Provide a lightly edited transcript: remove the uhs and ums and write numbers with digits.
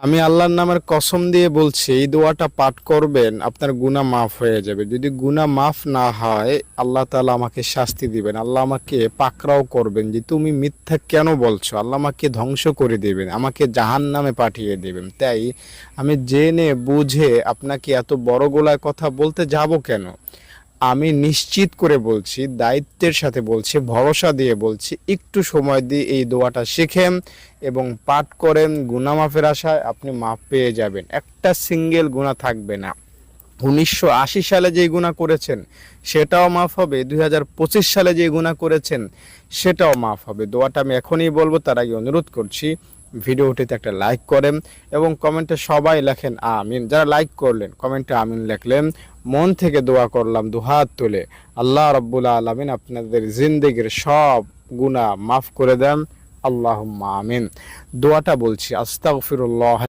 আমি আল্লাহর নামের কসম দিয়ে বলছি, এই দোয়াটা পাঠ করবেন, আপনার গুনাহ মাফ হয়ে যাবে। যদি গুনাহ মাফ না হয়, আল্লাহ তাআলা আমাকে শাস্তি দিবেন। আল্লাহ আমাকে পাকড়াও করবেন যে তুমি মিথ্যা কেন বলছো। আল্লাহ আমাকে ধ্বংস করে দিবেন, আমাকে জাহান্নামে পাঠিয়ে দিবেন। তাই আমি জেনে বুঝে আপনাকে এত বড় গলায় কথা বলতে যাব কেন? আমি নিশ্চিত করে বলছি, দায়িত্বের সাথে বলছি, ভরসা দিয়ে বলছি, একটু সময় দিয়ে এই দোয়াটা শিখেন এবং পাঠ করেন। গুনাহ মাফের আশায় আপনি মাফ পেয়ে যাবেন, একটা সিঙ্গেল গুনাহ থাকবে না। 1980 সালে যে গুনাহ করেছেন সেটাও মাফ হবে, 2025 সালে যে গুনাহ করেছেন সেটাও মাফ হবে। দোয়াটা আমি এখনই বলবো, তার আগে অনুরোধ করছি ভিডিওটিতে একটা লাইক করেন এবং কমেন্টে সবাই লেখেন আমিন। যারা লাইক করলেন, কমেন্টে আমিন লিখলেন, মন থেকে দোয়া করলাম দুহাত তুলে, আল্লাহ রাব্বুল আলামিন আপনাদের জিন্দেগির সব গুনাহ মাফ করে দেন। আল্লাহুম্মা আমিন। দোয়াটা বলছি, আস্তাগফিরুল্লাহ